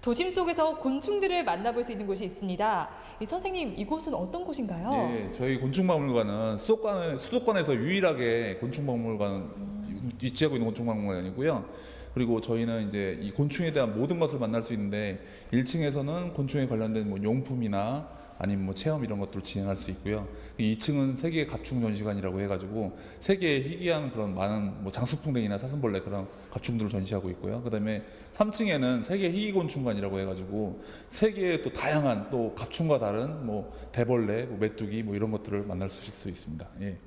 도심 속에서 곤충들을 만나볼 수 있는 곳이 있습니다. 선생님, 이곳은 어떤 곳인가요? 네, 저희 곤충박물관은 수도권에서 유일하게 곤충박물관 위치하고 있는 곤충박물관이고요. 그리고 저희는 이제 이 곤충에 대한 모든 것을 만날 수 있는데 1층에서는 곤충에 관련된 뭐 용품이나 아니면 뭐 체험 이런 것들을 진행할 수 있고요. 2층은 세계 가축 전시관이라고 해가지고 세계의 희귀한 그런 많은 뭐 장수풍뎅이나 사슴벌레 그런 가축들을 전시하고 있고요. 그다음에 3층에는 세계 희귀곤충관이라고 해가지고 세계의 또 다양한 또 가축과 다른 뭐 대벌레, 뭐 메뚜기 뭐 이런 것들을 만날 수 있습니다. 예.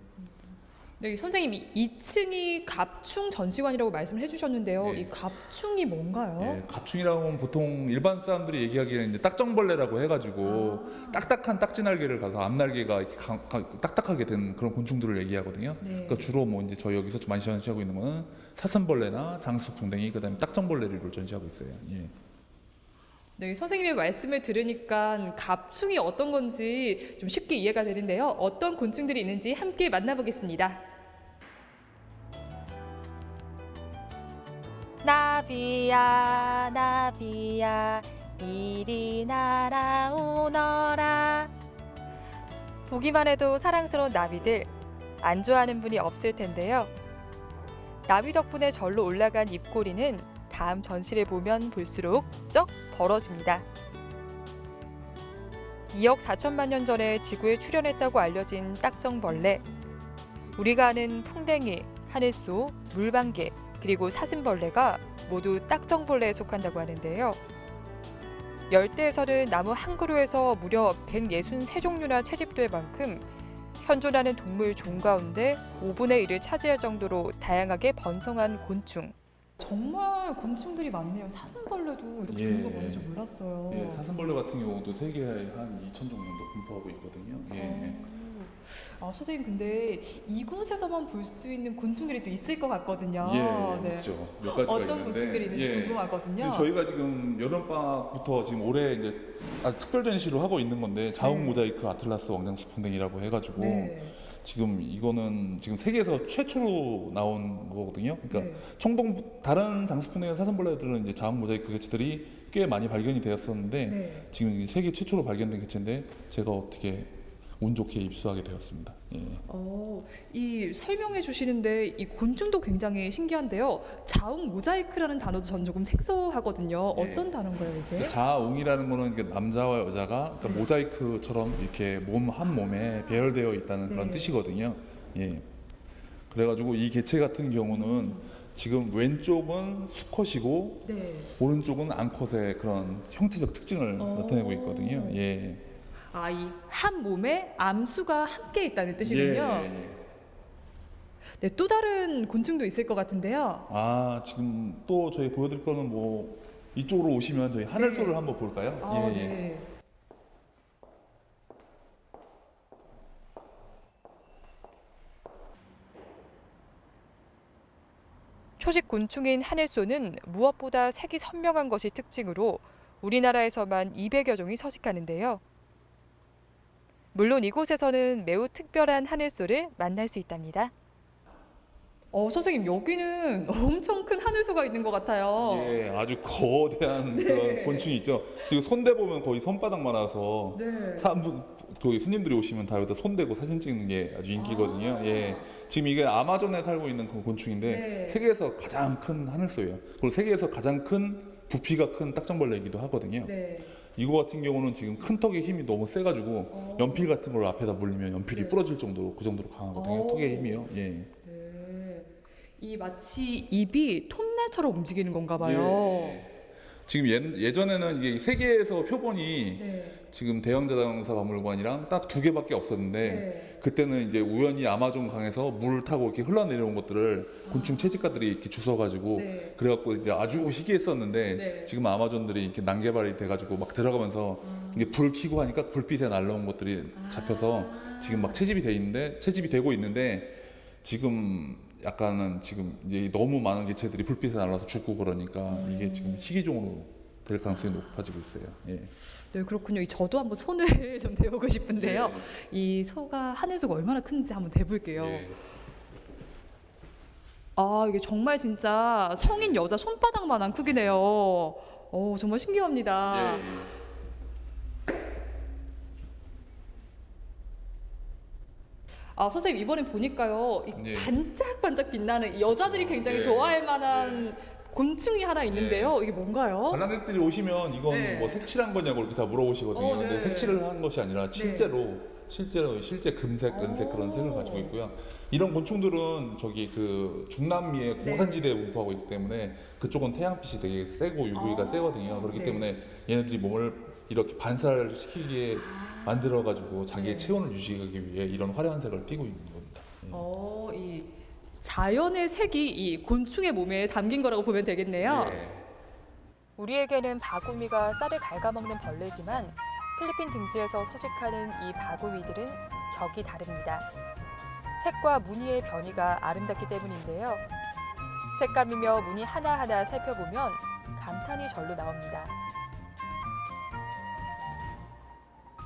네, 선생님, 2층이 갑충 전시관이라고 말씀을 해주셨는데요. 네. 이 갑충이 뭔가요? 예, 가충이라고 하면 보통 일반 사람들이 얘기하기에는 이제 딱정벌레라고 해가지고 딱딱한 딱지날개를 가서 앞날개가 이렇게 딱딱하게 된 그런 곤충들을 얘기하거든요. 네. 그러니까 주로 뭐 이제 저희 여기서 좀 많이 전시하고 있는 거는 사슴벌레나 장수풍뎅이, 그다음에 딱정벌레류를 전시하고 있어요. 예. 네, 선생님의 말씀을 들으니까 갑충이 어떤 건지 좀 쉽게 이해가 되는데요. 어떤 곤충들이 있는지 함께 만나보겠습니다. 나비야 나비야 이리 날아오너라. 보기만 해도 사랑스러운 나비들, 안 좋아하는 분이 없을 텐데요. 나비 덕분에 절로 올라간 입꼬리는 다음 전시를 보면 볼수록 쩍 벌어집니다. 2억 4천만 년 전에 지구에 출현했다고 알려진 딱정벌레, 우리가 아는 풍뎅이, 하늘소, 물방개, 그리고 사슴벌레가 모두 딱정벌레에 속한다고 하는데요. 열대에서는 나무 한 그루에서 무려 163종류나 채집될 만큼 현존하는 동물 종 가운데 5분의 1을 차지할 정도로 다양하게 번성한 곤충. 정말 곤충들이 많네요. 사슴벌레도 이렇게 예. 종류가 많은지 몰랐어요. 예, 사슴벌레 같은 경우도 세계에 한 2천 정도 분포하고 있거든요. 예. 선생님, 근데 이곳에서만 볼 수 있는 곤충들이 또 있을 것 같거든요. 예, 있죠. 몇 가지가 어떤 있는데, 곤충들이 있는지 예. 궁금하거든요. 근데 저희가 지금 여름방학부터 지금 올해 이제 특별 전시로 하고 있는 건데 자웅 네. 모자이크 아틀라스 왕장수풍뎅이라고 해가지고 네. 지금 이거는 지금 세계에서 최초로 나온 거거든요. 그러니까 네. 총동 다른 장수풍뎅이나 사슴벌레들은 이제 자웅 모자이크 개체들이 꽤 많이 발견이 되었었는데 네. 지금 이게 세계 최초로 발견된 개체인데 제가 어떻게 운 좋게 입수하게 되었습니다. 예. 이 설명해 주시는데 이 곤충도 굉장히 신기한데요. 자웅 모자이크라는 단어도 전 조금 생소하거든요. 네. 어떤 단어인가요, 이게? 자웅이라는 거는 이게 남자와 여자가 그러니까 모자이크처럼 이렇게 한 몸에 배열되어 있다는 그런 네. 뜻이거든요. 예. 그래가지고 이 개체 같은 경우는 지금 왼쪽은 수컷이고 네. 오른쪽은 암컷의 그런 형태적 특징을 나타내고 있거든요. 예. 이 한 몸에 암수가 함께 있다는 뜻이군요. 예. 네, 또 다른 곤충도 있을 것 같은데요. 지금 또 저희 보여드릴 거는 뭐 이쪽으로 오시면 저희 하늘소를 네. 한번 볼까요? 네. 초식 곤충인 하늘소는 무엇보다 색이 선명한 것이 특징으로 우리나라에서만 200여 종이 서식하는데요. 물론 이곳에서는 매우 특별한 하늘소를 만날 수 있답니다. 선생님, 여기는 엄청 큰 하늘소가 있는 것 같아요. 예, 아주 거대한 그런 곤충이 있죠. 지금 손대 보면 거의 손바닥만해서 네. 저기 손님들이 오시면 다 여기다 손대고 사진 찍는 게 아주 인기거든요. 예, 지금 이게 아마존에 살고 있는 그 곤충인데 네. 세계에서 가장 큰 하늘소예요. 그리고 세계에서 가장 큰 부피가 큰 딱정벌레이기도 하거든요. 네. 이거 같은 경우는 지금 큰 턱의 힘이 너무 세가지고 연필 같은 걸 앞에다 물리면 연필이 네. 부러질 정도로 그 정도로 강하거든요. 턱의 힘이요. 예. 네. 이 마치 입이 톱날처럼 움직이는 건가 봐요. 예. 지금 예전에는 이게 세계에서 표본이 네. 지금 대형자동차 박물관이랑 딱 2개밖에 없었는데 네. 그때는 이제 우연히 아마존 강에서 물 타고 이렇게 흘러내려온 것들을 곤충 채집가들이 이렇게 주워가지고 네. 그래갖고 이제 아주 희귀했었는데 네. 지금 아마존들이 이렇게 난개발이 돼가지고 막 들어가면서 이게 불 켜고 하니까 불빛에 날라온 것들이 잡혀서 지금 막 채집이 되고 있는데 지금 약간은 지금 이제 너무 많은 개체들이 불빛에 날아서 죽고 그러니까 이게 지금 희귀종으로 될 가능성이 높아지고 있어요. 예. 네, 그렇군요. 저도 한번 손을 좀 대보고 싶은데요. 이 소가 하늘소가 얼마나 큰지 한번 대볼게요. 예. 이게 정말 진짜 성인 여자 손바닥만한 크기네요. 정말 신기합니다. 예. 선생님 이번엔 보니까요, 이 네. 반짝반짝 빛나는 이 여자들이 그렇죠. 굉장히 네. 좋아할 만한 곤충이 하나 있는데요. 이게 뭔가요? 관람객들이 오시면 이건 네. 뭐 색칠한 거냐고 이렇게 다 물어보시거든요. 네. 근데 색칠을 한 것이 아니라 실제 금색, 은색 그런 색을 가지고 있고요. 이런 곤충들은 저기 그 중남미의 고산지대에 분포하고 있기 때문에 그쪽은 태양빛이 되게 세고 UV가 세거든요. 그렇기 네. 때문에 얘네들이 몸을 이렇게 반사를 시키게 만들어 가지고 자기의 체온을 유지하기 위해 이런 화려한 색을 띠고 있는 겁니다. 이 자연의 색이 이 곤충의 몸에 담긴 거라고 보면 되겠네요. 예. 우리에게는 바구미가 쌀을 갉아먹는 벌레지만 필리핀 등지에서 서식하는 이 바구미들은 격이 다릅니다. 색과 무늬의 변이가 아름답기 때문인데요. 색감이며 무늬 하나하나 살펴보면 감탄이 절로 나옵니다.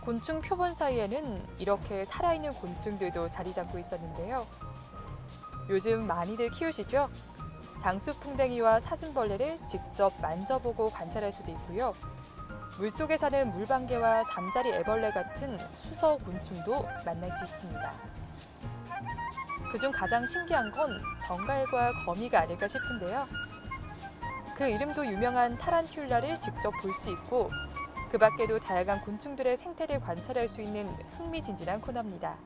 곤충 표본 사이에는 이렇게 살아있는 곤충들도 자리 잡고 있었는데요. 요즘 많이들 키우시죠? 장수풍뎅이와 사슴벌레를 직접 만져보고 관찰할 수도 있고요. 물속에 사는 물방개와 잠자리 애벌레 같은 수서 곤충도 만날 수 있습니다. 그중 가장 신기한 건 정갈과 거미가 아닐까 싶은데요. 그 이름도 유명한 타란툴라를 직접 볼 수 있고 그 밖에도 다양한 곤충들의 생태를 관찰할 수 있는 흥미진진한 코너입니다.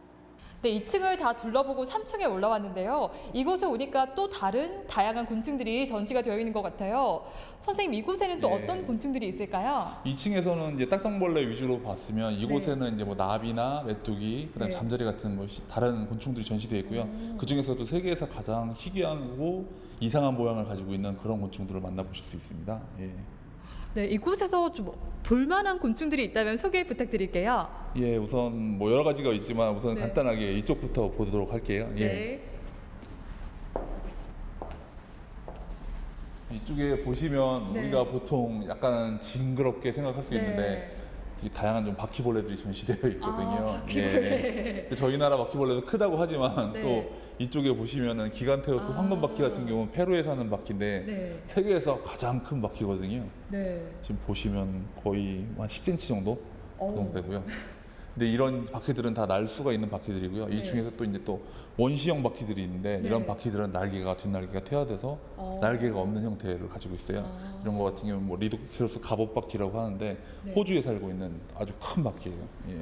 네, 2층을 다 둘러보고 3층에 올라왔는데요. 이곳에 오니까 또 다른 다양한 곤충들이 전시가 되어 있는 것 같아요. 선생님, 이곳에는 또 예. 어떤 곤충들이 있을까요? 2층에서는 이제 딱정벌레 위주로 봤으면 이곳에는 이제 뭐 나비나 메뚜기, 그다음 네. 잠자리 같은 뭐 다른 곤충들이 전시되어 있고요. 그 중에서도 세계에서 가장 희귀하고 이상한 모양을 가지고 있는 그런 곤충들을 만나보실 수 있습니다. 예. 네, 이곳에서 좀 볼만한 곤충들이 있다면 소개 부탁드릴게요. 예, 우선 뭐 여러 가지가 있지만 우선 네. 간단하게 이쪽부터 보도록 할게요. 예. 네. 이쪽에 보시면 네. 우리가 보통 약간 징그럽게 생각할 수 네. 있는데 이 다양한 좀 바퀴벌레들이 전시되어 있거든요. 바퀴벌레. 예. 저희 나라 바퀴벌레도 크다고 하지만 네. 또 이쪽에 보시면은 기간테우스 황금바퀴 같은 경우는 페루에 사는 바퀴인데 네. 세계에서 가장 큰 바퀴거든요. 네. 지금 보시면 거의 한 10cm 정도 어우. 되고요. 근데 이런 바퀴들은 다 날 수가 있는 바퀴들이고요. 네. 이 중에서 또 이제 또 원시형 바퀴들이 있는데 네. 이런 바퀴들은 뒷날개가 퇴화돼서 날개가 없는 형태를 가지고 있어요. 이런 거 같은 경우는 뭐 리도키로스 갑옷바퀴라고 하는데 네. 호주에 살고 있는 아주 큰 바퀴예요. 예.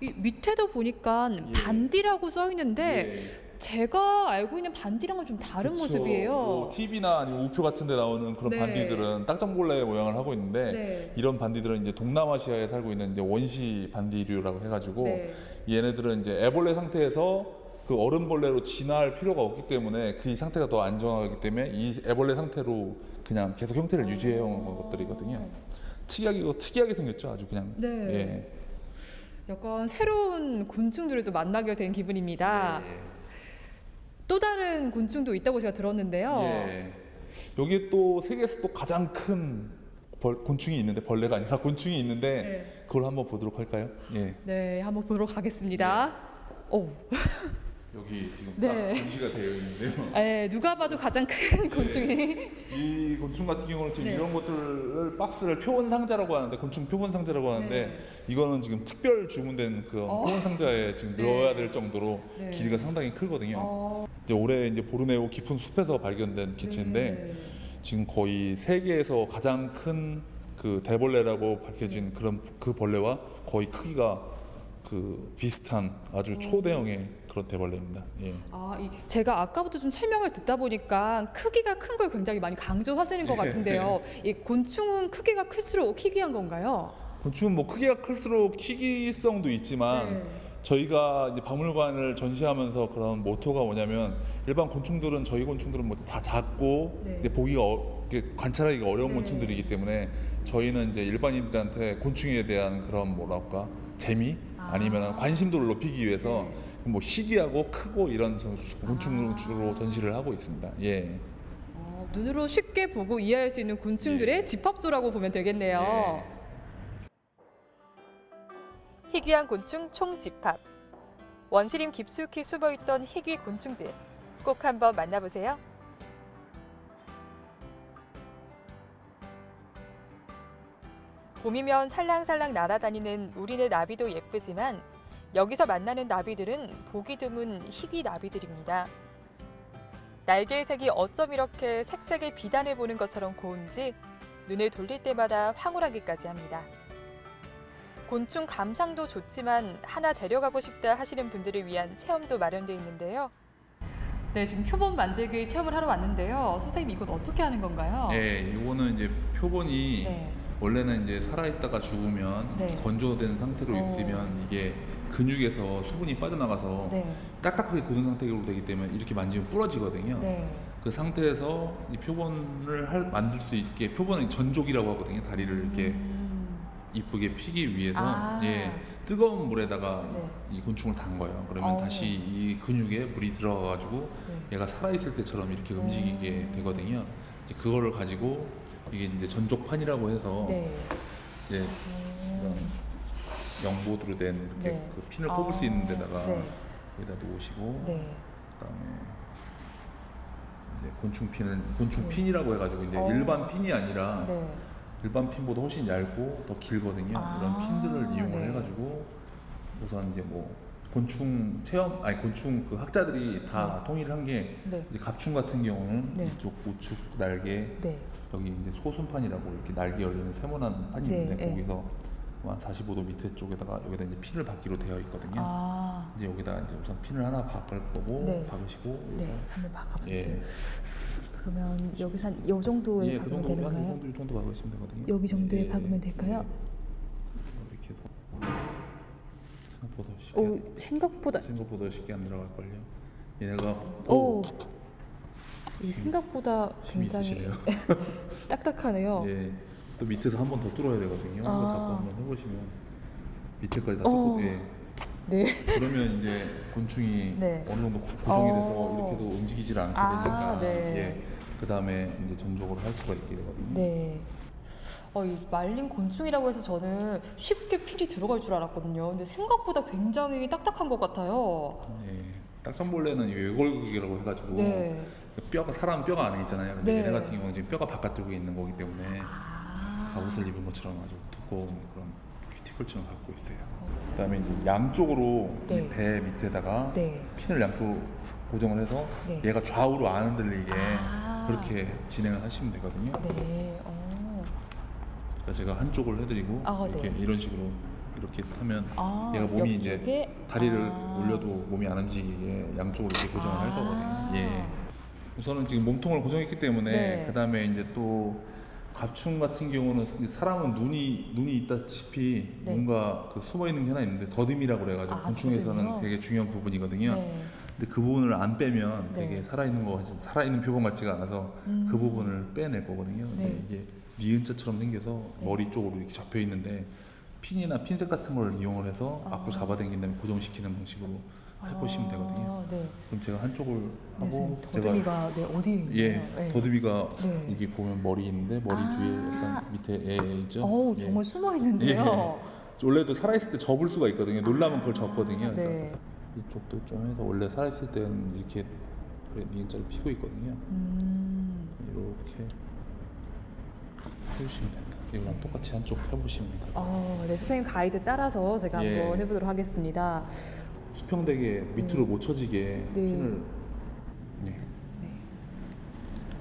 이 밑에도 보니까 예. 반디라고 써 있는데 예. 제가 알고 있는 반디랑은 좀 다른 그쵸. 모습이에요. 뭐 TV나 아니면 우표 같은 데 나오는 그런 네. 반디들은 딱정벌레의 모양을 하고 있는데 네. 이런 반디들은 이제 동남아시아에 살고 있는 이제 원시 반디류라고 해가지고 네. 얘네들은 이제 애벌레 상태에서 그 어른벌레로 진화할 필요가 없기 때문에 그 이 상태가 더 안정하기 때문에 이 애벌레 상태로 그냥 계속 형태를 유지해온 것들이거든요. 특이하게 생겼죠, 아주 그냥. 네. 예. 약간 새로운 곤충들을 또 만나게 된 기분입니다. 예. 또 다른 곤충도 있다고 제가 들었는데요. 예. 여기에 또 세계에서 또 가장 큰 곤충이 있는데 벌레가 아니라 곤충이 있는데 네. 그걸 한번 보도록 할까요? 예. 네, 한번 보도록 하겠습니다. 오, 여기 지금 네. 딱 전시가 되어 있는데요. 네, 누가 봐도 가장 큰 곤충이. 이 곤충 같은 경우는 지금 네. 이런 것들을 박스를 표본 상자라고 하는데 곤충 표본 상자라고 하는데 네. 이거는 지금 특별 주문된 그 표본 상자에 지금 네. 넣어야 될 정도로 네. 길이가 상당히 크거든요. 어, 이제 올해 이제 보르네오 깊은 숲에서 발견된 개체인데 네. 지금 거의 세계에서 가장 큰 그 대벌레라고 밝혀진 그런 그 벌레와 거의 크기가 그 비슷한 아주 초대형의 그런 대벌레입니다. 예. 제가 아까부터 좀 설명을 듣다 보니까 크기가 큰 걸 굉장히 많이 강조하시는 것 같은데요. 이 곤충은 크기가 클수록 희귀한 건가요? 곤충은 뭐 크기가 클수록 희귀성도 있지만 네. 저희가 이제 박물관을 전시하면서 그런 모토가 뭐냐면 일반 곤충들은 저희 곤충들은 뭐 다 작고 네. 이제 보기가 이렇게 관찰하기가 어려운 네. 곤충들이기 때문에 저희는 이제 일반인들한테 곤충에 대한 그런 뭐랄까 재미 아니면 관심도를 높이기 위해서 뭐 희귀하고 크고 이런 곤충으로 주로 전시를 하고 있습니다. 예. 눈으로 쉽게 보고 이해할 수 있는 곤충들의 예. 집합소라고 보면 되겠네요. 예. 희귀한 곤충 총집합. 원시림 깊숙이 숨어있던 희귀 곤충들. 꼭 한번 만나보세요. 봄이면 살랑살랑 날아다니는 우리네 나비도 예쁘지만 여기서 만나는 나비들은 보기 드문 희귀 나비들입니다. 날개의 색이 어쩜 이렇게 색색의 비단을 보는 것처럼 고운지 눈을 돌릴 때마다 황홀하기까지 합니다. 곤충 감상도 좋지만 하나 데려가고 싶다 하시는 분들을 위한 체험도 마련되어 있는데요. 네, 지금 표본 만들기 체험을 하러 왔는데요. 선생님 이건 어떻게 하는 건가요? 예, 이거는 이제 표본이 네. 원래는 이제 살아있다가 죽으면 네. 건조된 상태로 있으면 이게 근육에서 수분이 빠져나가서 네. 딱딱하게 굳은 상태로 되기 때문에 이렇게 만지면 부러지거든요. 네. 그 상태에서 이 표본을 만들 수 있게 표본은 전족이라고 하거든요. 다리를 이렇게 이쁘게 피기 위해서 아. 예, 뜨거운 물에다가 네. 이 곤충을 담 거예요. 그러면 다시 이 근육에 물이 들어가가지고 네. 얘가 살아있을 때처럼 이렇게 움직이게 되거든요. 이제 그거를 가지고 이게 이제 전족판이라고 해서 네. 이제 이런 영보드로 된 이렇게 네. 그 핀을 뽑을 수 있는 데다가 네. 여기다 놓으시고 네. 그다음에 이제 곤충 네. 핀이라고 해가지고 이제 일반 핀이 아니라 네. 일반 핀보다 훨씬 얇고 더 길거든요. 아, 이런 핀들을 이용을 네. 해가지고 우선 이제 뭐 곤충 곤충 그 학자들이 다 통일한 게 네. 이제 갑충 같은 경우는 네. 이쪽 우측 날개 네. 여기 이제 소순판이라고 이렇게 날개 열리는 세모난 판이 네, 있는데 네. 거기서 한 45도 밑에 쪽에다가 여기다 이제 핀을 박기로 되어 있거든요. 아. 이제 여기다 이제 우선 핀을 하나 박을 거고 네. 박으시고 네. 한번 박아볼게요. 예, 그러면 여기서 한 요 정도에 예, 그 박으면 정도 되는가요? 이 정도 박으시면 되거든요. 여기 정도에 예, 박으면 될까요? 이렇게 해서 생각보다 쉽게 오, 생각보다. 쉽게 안 들어갈 걸요. 얘네가 오. 이 생각보다 힘이 굉장히 있으시네요. 딱딱하네요. 예, 또 밑에서 한 번 더 뚫어야 되거든요. 한번 아. 잡고 한번 해보시면 밑에까지 다 어. 뚫고 예. 네. 그러면 이제 곤충이 네. 어느 정도 고정이 돼서 어. 이렇게도 움직이질 않게 아, 되니까 네. 예. 그 다음에 이제 전족을 할 수가 있게 되거든요. 네. 이 말린 곤충이라고 해서 저는 쉽게 필이 들어갈 줄 알았거든요. 근데 생각보다 굉장히 딱딱한 것 같아요. 예. 딱정벌레는 외골격이라고 해가지고 네. 사람 뼈가 안에 있잖아요. 근데 네. 얘네 같은 경우는 지금 뼈가 바깥쪽에 있는 거기 때문에 아. 갑옷을 입은 것처럼 아주 두꺼운 그런 큐티클층을 갖고 있어요. 그다음에 이제 양쪽으로 네. 이 배 밑에다가 네. 핀을 양쪽으로 고정을 해서 네. 얘가 좌우로 안 흔들리게 아. 그렇게 진행을 하시면 되거든요. 네. 그러니까 제가 한쪽을 해드리고 아, 이렇게 네. 이런 식으로 이렇게 하면 아, 얘가 몸이 이제 옆쪽에? 다리를 아. 올려도 몸이 안 움직이게 양쪽으로 이렇게 고정을 할 아. 거거든요. 예. 우선은 지금 몸통을 고정했기 때문에 네. 그 다음에 이제 또 갑충 같은 경우는 사람은 눈이 있다시피 네. 뭔가 그 숨어 있는 게 하나 있는데 더듬이라고 그래가지고 아, 곤충에서는 더듬이요? 되게 중요한 부분이거든요. 네. 근데 그 부분을 안 빼면 네. 되게 살아있는 표본 같지가 않아서 그 부분을 빼낼 거거든요. 근데 네. 이게 니은자처럼 생겨서 네. 머리 쪽으로 이렇게 잡혀 있는데 핀이나 핀셋 같은 걸 이용을 해서 앞으로 잡아당긴 다음에 고정시키는 방식으로 해보시면 되거든요. 네. 그럼 제가 한쪽을 네, 하고 선생님, 더듬이가 네, 어디에 있나요? 예, 네. 더듬이가 네. 여기 보면 머리 있는데 머리 아. 뒤에 약간 밑에 애 있죠. 어우, 예. 정말 숨어 있는데요. 원래도 살아있을 때 접을 수가 있거든요. 놀라면 그걸 접거든요. 네. 그러니까 이쪽도 좀 해서 원래 살아있을 때는 이렇게 니은자를 피고 있거든요. 이렇게 해주시면 됩니다. 이거랑 똑같이 한쪽 해보시면 됩니다. 네, 선생님 가이드 따라서 제가 예. 한번 해보도록 하겠습니다. 수평되게 밑으로 못 쳐지게 네. 핀을 네.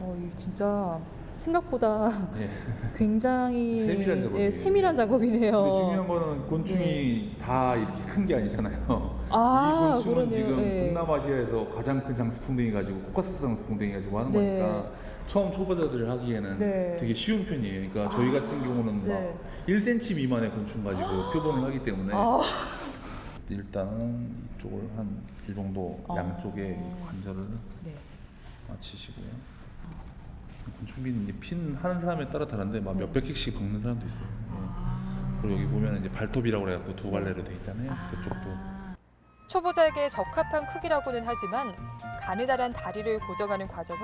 이 진짜 생각보다 예. 굉장히 세밀한 작업이에요. 세밀한 작업이네요. 근데 중요한 거는 곤충이 다 이렇게 큰 게 아니잖아요. 아, 이 곤충은 그러네요. 지금 네. 동남아시아에서 가장 큰 장수풍뎅이 가지고 코카스 장수풍뎅이 가지고 하는 네. 거니까 처음 초보자들이 하기에는 네. 되게 쉬운 편이에요. 그러니까 저희 같은 경우는 네. 막 1cm 미만의 곤충 가지고 표본을 하기 때문에 아. 일단은 이쪽을 한 이 정도 양쪽에 관절을 네. 맞추시고요. 곤충빈 이제 핀 하는 사람에 따라 다른데 막 네. 몇백 개씩 박는 사람도 있어요. 예. 아. 그리고 여기 보면 이제 발톱이라고 그래갖고 두 갈래로 돼 있잖아요. 그쪽도 초보자에게 적합한 크기라고는 하지만 가느다란 다리를 고정하는 과정은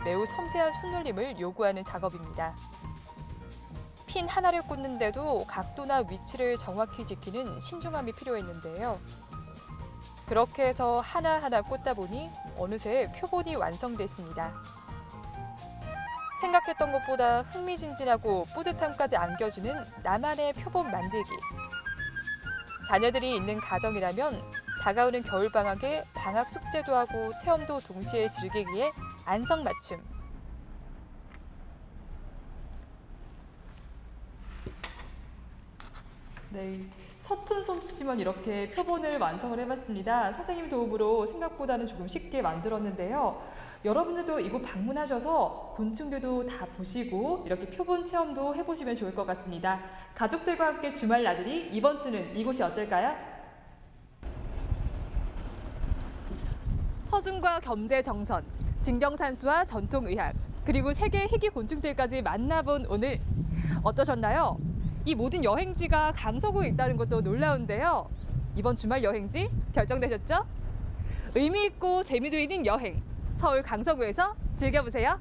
매우 섬세한 손놀림을 요구하는 작업입니다. 핀 하나를 꽂는데도 각도나 위치를 정확히 지키는 신중함이 필요했는데요. 그렇게 해서 하나하나 꽂다 보니 어느새 표본이 완성됐습니다. 생각했던 것보다 흥미진진하고 뿌듯함까지 안겨주는 나만의 표본 만들기. 자녀들이 있는 가정이라면 다가오는 겨울방학에 방학 숙제도 하고 체험도 동시에 즐기기에 안성맞춤. 네, 서툰 솜씨지만 이렇게 표본을 완성을 해봤습니다. 선생님 도움으로 생각보다는 조금 쉽게 만들었는데요. 여러분들도 이곳 방문하셔서 곤충들도 다 보시고 이렇게 표본 체험도 해보시면 좋을 것 같습니다. 가족들과 함께 주말 나들이 이번 주는 이곳이 어떨까요? 서준과 겸재정선, 진경산수와 전통의학, 그리고 세계 희귀 곤충들까지 만나본 오늘 어떠셨나요? 이 모든 여행지가 강서구에 있다는 것도 놀라운데요. 이번 주말 여행지 결정되셨죠? 의미 있고 재미도 있는 여행, 서울 강서구에서 즐겨보세요.